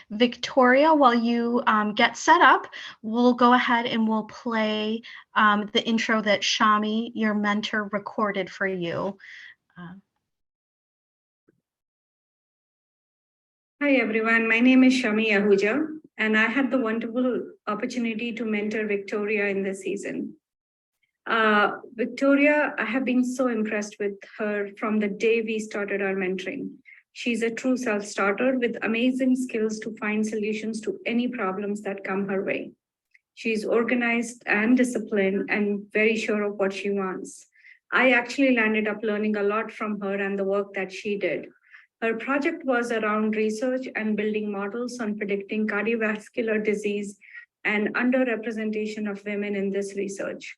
Victoria, while you get set up, we'll go ahead and we'll play the intro that Shami, your mentor, recorded for you. Hi everyone, my name is Shami A, and I had the wonderful opportunity to mentor Victoria in this season. Victoria, I have been so impressed with her from the day we started our mentoring. She's a true self-starter with amazing skills to find solutions to any problems that come her way. She's organized and disciplined and very sure of what she wants. I actually landed up learning a lot from her and the work that she did. Her project was around research and building models on predicting cardiovascular disease and underrepresentation of women in this research.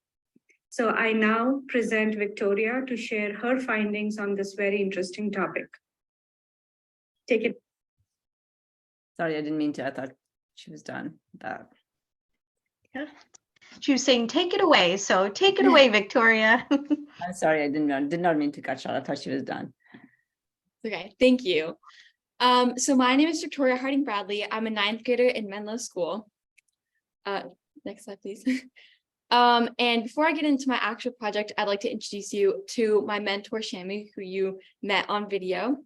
So I now present Victoria to share her findings on this very interesting topic. Take it. Sorry, I didn't mean to. I thought she was done with that. Yeah. She was saying, take it away. So take it away, Victoria. I'm sorry, I did not mean to cut short. I thought she was done. Okay, thank you. So my name is Victoria Harding Bradley. I'm a 9th grader in Menlo School. Next slide, please. And before I get into my actual project, I'd like to introduce you to my mentor, Shami, who you met on video.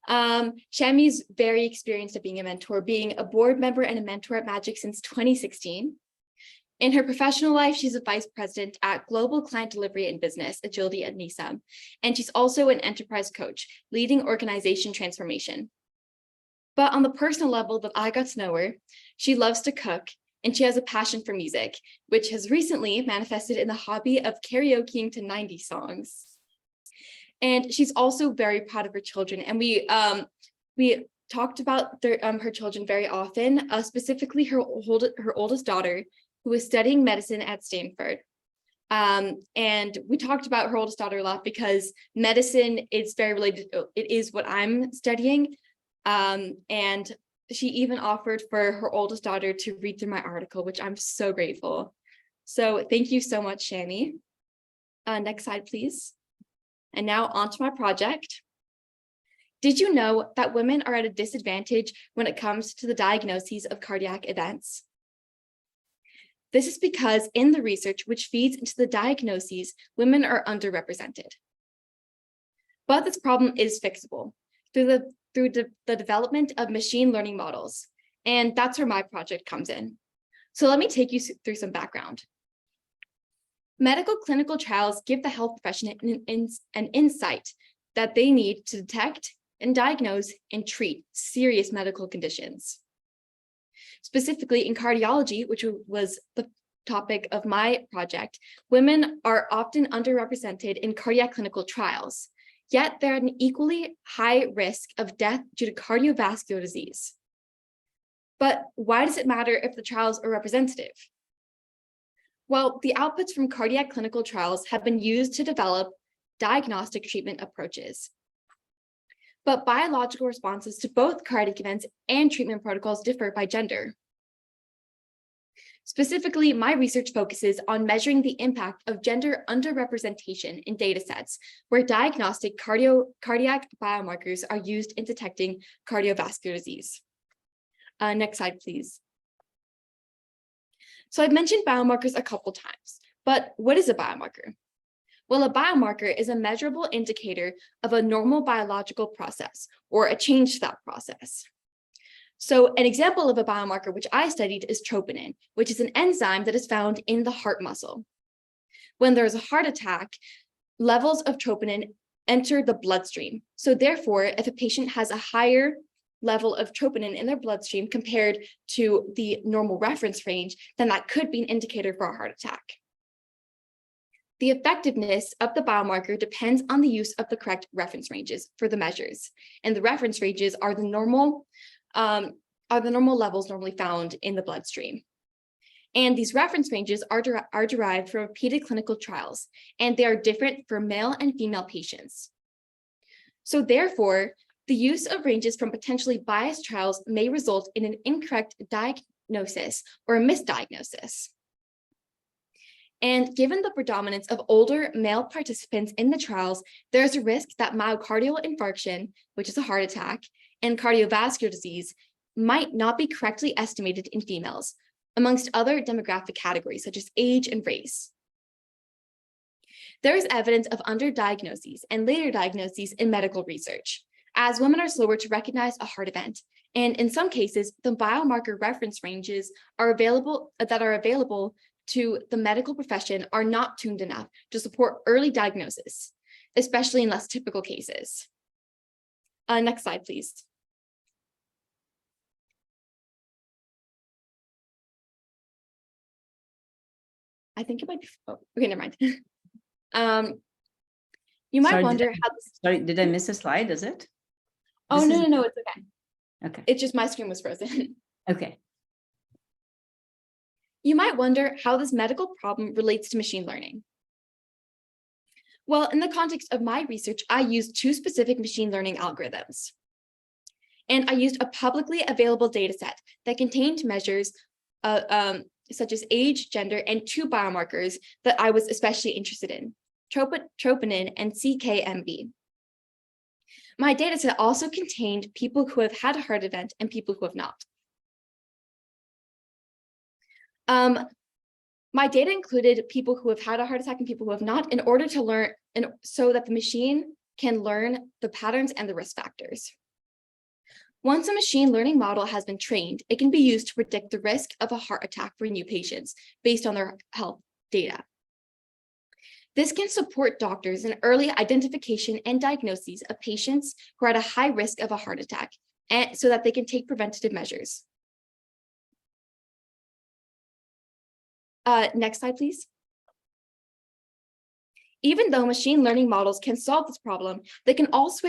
Shami's very experienced at being a mentor, being a board member and a mentor at Magic since 2016. In her professional life, she's a vice president at Global Client Delivery and Business Agility at NISA, and she's also an enterprise coach, leading organization transformation. But on the personal level that I got to know her, she loves to cook, and she has a passion for music, which has recently manifested in the hobby of karaokeing to 90s songs. And she's also very proud of her children, and we talked about her children very often, specifically her oldest daughter, who is studying medicine at Stanford. And we talked about her oldest daughter a lot because medicine is very related. It is what I'm studying. And she even offered for her oldest daughter to read through my article, which I'm so grateful. So thank you so much, Shami. Next slide, please. And now on to my project. Did you know that women are at a disadvantage when it comes to the diagnoses of cardiac events? This is because in the research which feeds into the diagnoses, women are underrepresented. But this problem is fixable through the development of machine learning models. And that's where my project comes in. So let me take you through some background. Medical clinical trials give the health profession an insight that they need to detect and diagnose and treat serious medical conditions. Specifically in cardiology, which was the topic of my project, women are often underrepresented in cardiac clinical trials, yet they're at an equally high risk of death due to cardiovascular disease. But why does it matter if the trials are representative? Well, the outputs from cardiac clinical trials have been used to develop diagnostic treatment approaches. But biological responses to both cardiac events and treatment protocols differ by gender. Specifically, my research focuses on measuring the impact of gender underrepresentation in data sets where diagnostic cardiac biomarkers are used in detecting cardiovascular disease. Next slide, please. So I've mentioned biomarkers a couple times, but what is a biomarker? Well, a biomarker is a measurable indicator of a normal biological process or a change to that process. So an example of a biomarker which I studied is troponin, which is an enzyme that is found in the heart muscle. When there is a heart attack, levels of troponin enter the bloodstream. So therefore, if a patient has a higher level of troponin in their bloodstream compared to the normal reference range, then that could be an indicator for a heart attack. The effectiveness of the biomarker depends on the use of the correct reference ranges for the measures. And the reference ranges are the normal levels normally found in the bloodstream. And these reference ranges are derived from repeated clinical trials, and they are different for male and female patients. So therefore, the use of ranges from potentially biased trials may result in an incorrect diagnosis or a misdiagnosis. And given the predominance of older male participants in the trials, there's a risk that myocardial infarction, which is a heart attack, and cardiovascular disease might not be correctly estimated in females, amongst other demographic categories such as age and race. There is evidence of underdiagnoses and later diagnoses in medical research, as women are slower to recognize a heart event, and in some cases, the biomarker reference ranges that are available to the medical profession are not tuned enough to support early diagnosis, especially in less typical cases. Next slide, please. I think it might be, oh, okay, never mind. You might wonder how this, Sorry, did I miss a slide, is it? oh, This no, is- no, no, it's okay. Okay, It's just my screen was frozen. okay. You might wonder how this medical problem relates to machine learning. Well, in the context of my research, I used two specific machine learning algorithms. And I used a publicly available data set that contained measures such as age, gender, and two biomarkers that I was especially interested in, troponin and CKMB. My data set also contained people who have had a heart event and people who have not. My data included people who have had a heart attack and people who have not, in order to learn, and so that the machine can learn the patterns and the risk factors. Once a machine learning model has been trained, it can be used to predict the risk of a heart attack for new patients based on their health data. This can support doctors in early identification and diagnoses of patients who are at a high risk of a heart attack, and so that they can take preventative measures. Next slide, please. Even though machine learning models can solve this problem, they can also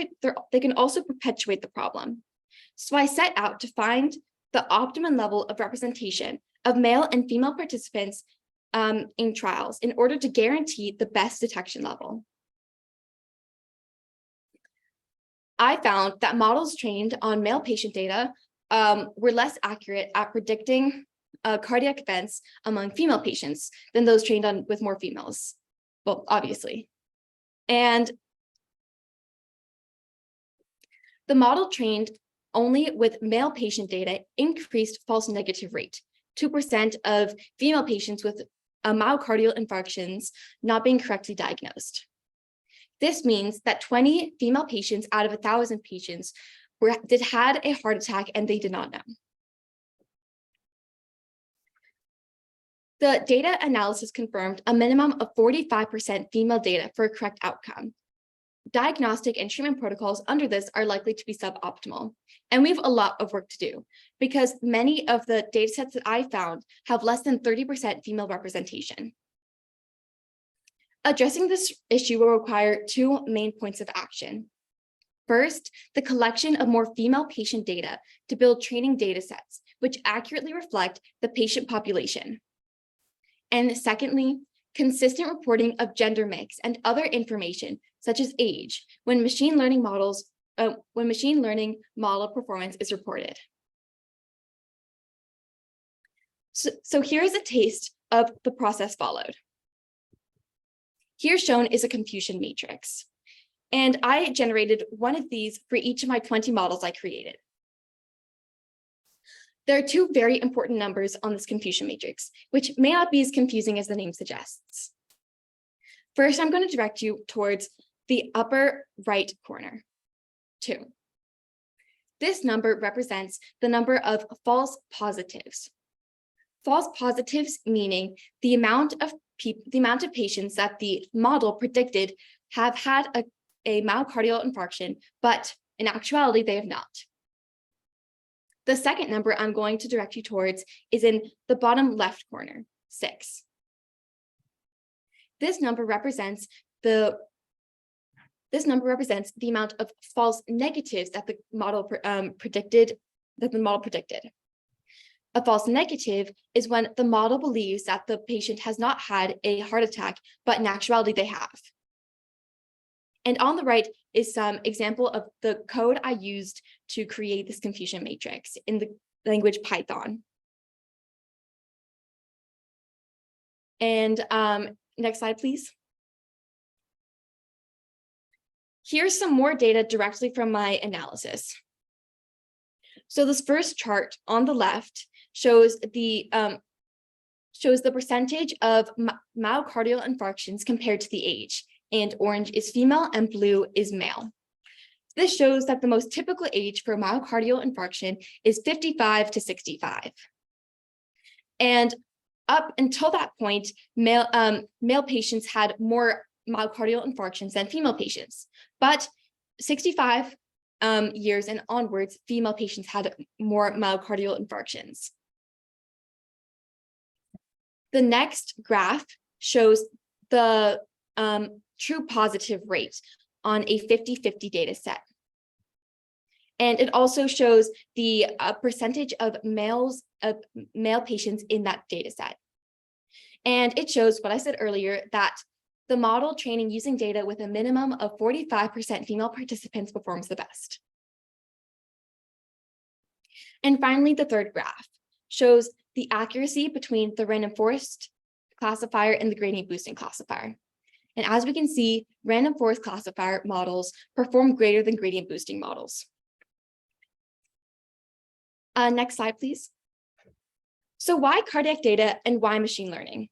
perpetuate the problem. So I set out to find the optimum level of representation of male and female participants in trials in order to guarantee the best detection level. I found that models trained on male patient data were less accurate at predicting cardiac events among female patients than those trained on with more females. Well, obviously. And the model trained only with male patient data increased false negative rate, 2% of female patients with myocardial infarctions not being correctly diagnosed. This means that 20 female patients out of 1,000 patients had a heart attack and they did not know. The data analysis confirmed a minimum of 45% female data for a correct outcome. Diagnostic and treatment protocols under this are likely to be suboptimal. And we have a lot of work to do because many of the data sets that I found have less than 30% female representation. Addressing this issue will require two main points of action. First, the collection of more female patient data to build training data sets, which accurately reflect the patient population. And secondly, consistent reporting of gender mix and other information, such as age, when machine learning model performance is reported. So here's a taste of the process followed. Here shown is a confusion matrix. And I generated one of these for each of my 20 models I created. There are two very important numbers on this confusion matrix, which may not be as confusing as the name suggests. First, I'm going to direct you towards the upper right corner, 2. This number represents the number of false positives. False positives meaning the amount of patients that the model predicted have had a myocardial infarction, but in actuality, they have not. The second number I'm going to direct you towards is in the bottom left corner, 6. This number represents the amount of false negatives that the model predicted. A false negative is when the model believes that the patient has not had a heart attack, but in actuality they have. And on the right is some example of the code I used to create this confusion matrix in the language Python. And next slide, please. Here's some more data directly from my analysis. So this first chart on the left shows the percentage of myocardial infarctions compared to the age, and orange is female and blue is male. This shows that the most typical age for myocardial infarction is 55 to 65. And up until that point, male patients had more myocardial infarctions than female patients, but 65 years and onwards, female patients had more myocardial infarctions. The next graph shows the true positive rate on a 50-50 data set. And it also shows the percentage of male patients in that data set. And it shows what I said earlier, that the model training using data with a minimum of 45% female participants performs the best. And finally, the third graph shows the accuracy between the random forest classifier and the gradient boosting classifier. And as we can see, random forest classifier models perform greater than gradient boosting models. Next slide, please. So why cardiac data and why machine learning?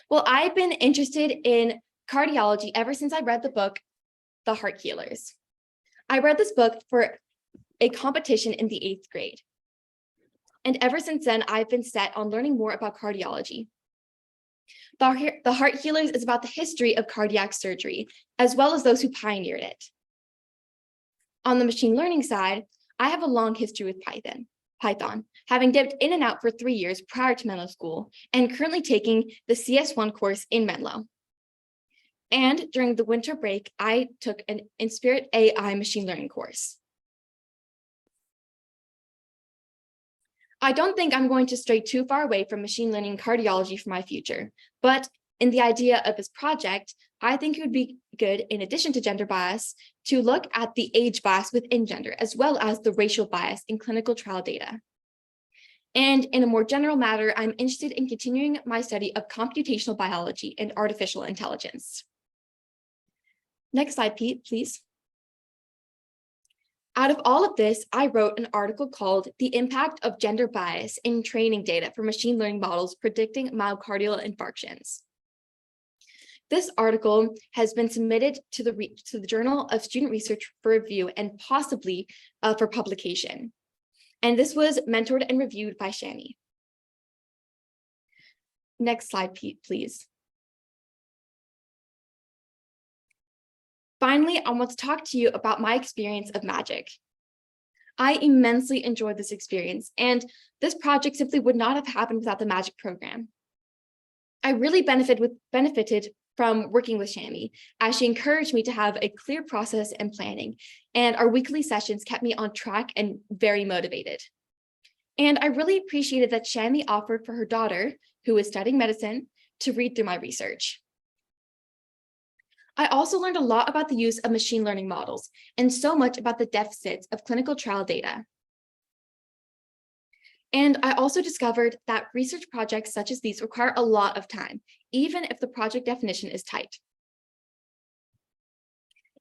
Well, I've been interested in cardiology ever since I read the book, The Heart Healers. I read this book for a competition in the 8th grade. And ever since then, I've been set on learning more about cardiology. The Heart Healers is about the history of cardiac surgery, as well as those who pioneered it. On the machine learning side, I have a long history with Python, having dipped in and out for 3 years prior to Menlo School, and currently taking the CS1 course in Menlo. And during the winter break, I took an Inspirit AI machine learning course. I don't think I'm going to stray too far away from machine learning cardiology for my future, but in the idea of this project, I think it would be good, in addition to gender bias, to look at the age bias within gender, as well as the racial bias in clinical trial data. And in a more general matter, I'm interested in continuing my study of computational biology and artificial intelligence. Next slide, Pete, please. Out of all of this, I wrote an article called The Impact of Gender Bias in Training Data for Machine Learning Models Predicting Myocardial Infarctions. This article has been submitted to the Journal of Student Research for review and possibly for publication. And this was mentored and reviewed by Shami. Next slide, Pete, please. Finally, I want to talk to you about my experience of magic. I immensely enjoyed this experience, and this project simply would not have happened without the magic program. I really benefited from working with Shami, as she encouraged me to have a clear process and planning, and our weekly sessions kept me on track and very motivated. And I really appreciated that Shami offered for her daughter, who is studying medicine, to read through my research. I also learned a lot about the use of machine learning models and so much about the deficits of clinical trial data. And I also discovered that research projects such as these require a lot of time, even if the project definition is tight.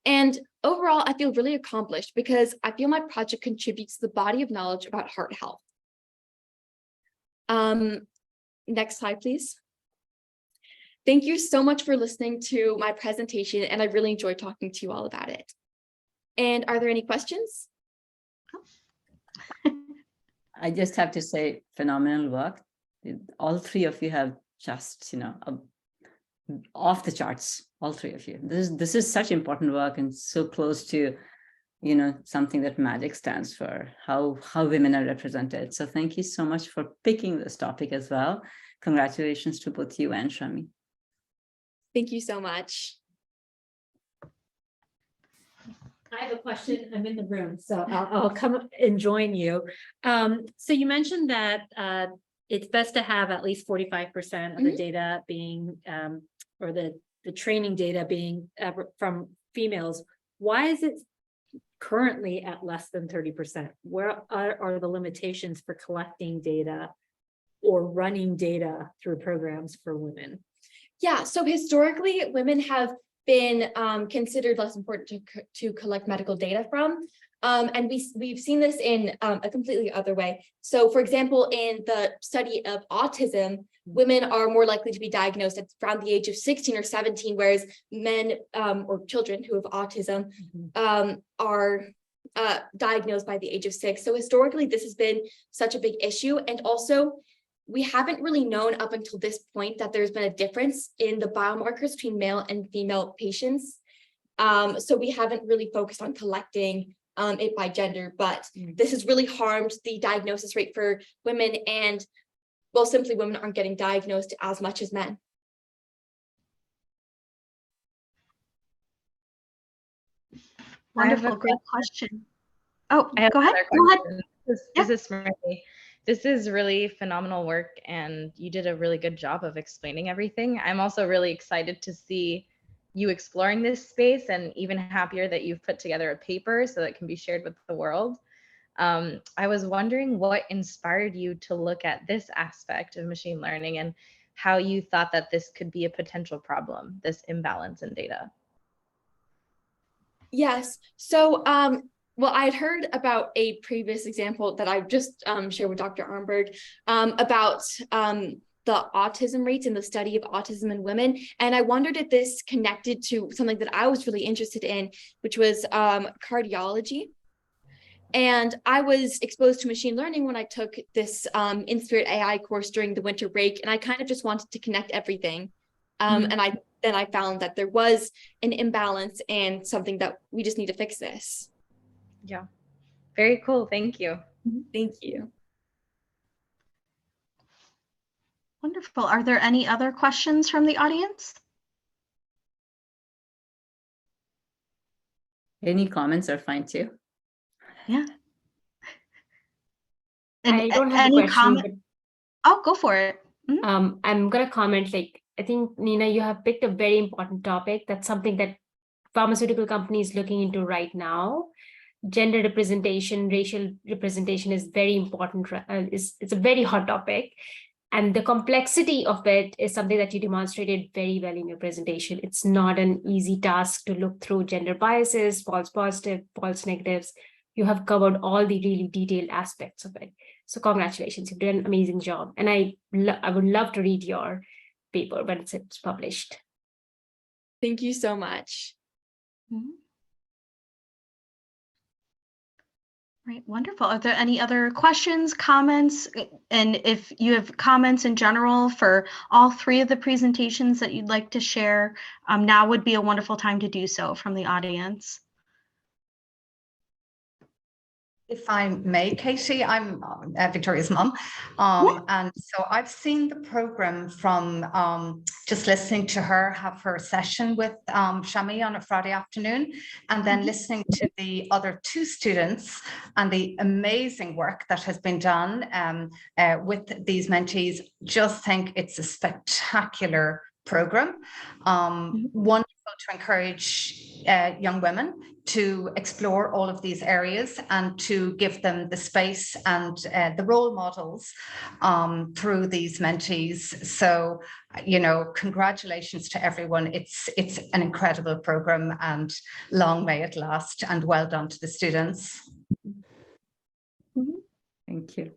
And overall, I feel really accomplished because I feel my project contributes to the body of knowledge about heart health. Next slide, please. Thank you so much for listening to my presentation, and I really enjoyed talking to you all about it. And are there any questions? I just have to say, phenomenal work. All three of you have just, off the charts, all three of you. This is such important work and so close to, something that MAGIC stands for, how women are represented. So thank you so much for picking this topic as well. Congratulations to both you and Shami. Thank you so much. I have a question. I'm in the room, so I'll come and join you. So you mentioned that it's best to have at least 45% of the data being, or the training data being from females. Why is it currently at less than 30%? Where are the limitations for collecting data or running data through programs for women? Yeah, so historically, women have been considered less important to collect medical data from. And we've seen this in a completely other way. So for example, in the study of autism, women are more likely to be diagnosed at around the age of 16 or 17, whereas men or children who have autism are diagnosed by the age of 6. So historically, this has been such a big issue. And also, we haven't really known up until this point that there's been a difference in the biomarkers between male and female patients. So we haven't really focused on collecting it by gender, but this has really harmed the diagnosis rate for women, and well, simply women aren't getting diagnosed as much as men. Wonderful, great question. Oh, I have go ahead. another Go ahead. question. Yeah. This is Smriti. This is really phenomenal work, and you did a really good job of explaining everything. I'm also really excited to see you exploring this space, and even happier that you've put together a paper so that it can be shared with the world. I was wondering what inspired you to look at this aspect of machine learning and how you thought that this could be a potential problem, this imbalance in data. Yes. So, well, I had heard about a previous example that I just shared with Dr. Arnberg about the autism rates in the study of autism in women. And I wondered if this connected to something that I was really interested in, which was cardiology. And I was exposed to machine learning when I took this Inspirit AI course during the winter break, and I kind of just wanted to connect everything. And then I found that there was an imbalance and something that we just need to fix this. Yeah, very cool. Thank you. Thank you. Wonderful. Are there any other questions from the audience? Any comments are fine too. Yeah. And I don't have a any question, comment? Oh, go for it. but I'm gonna comment, like, I think, Nina, you have picked a very important topic. That's something that pharmaceutical companies looking into right now. Gender representation, racial representation is very important. It's a very hot topic. And the complexity of it is something that you demonstrated very well in your presentation. It's not an easy task to look through gender biases, false positive, false negatives. You have covered all the really detailed aspects of it. So congratulations, you've done an amazing job. And I would love to read your paper when it's published. Thank you so much. Right, wonderful. Are there any other questions, comments? And if you have comments in general for all three of the presentations that you'd like to share, now would be a wonderful time to do so from the audience. If I may, Katie, I'm Victoria's mum. And so I've seen the program from just listening to her have her session with Shami on a Friday afternoon, and then listening to the other two students and the amazing work that has been done with these mentees. Just think it's a spectacular program. Wonderful to encourage young women to explore all of these areas and to give them the space and the role models through these mentees. So, you know, congratulations to everyone. It's an incredible program, and long may it last, and well done to the students. Thank you.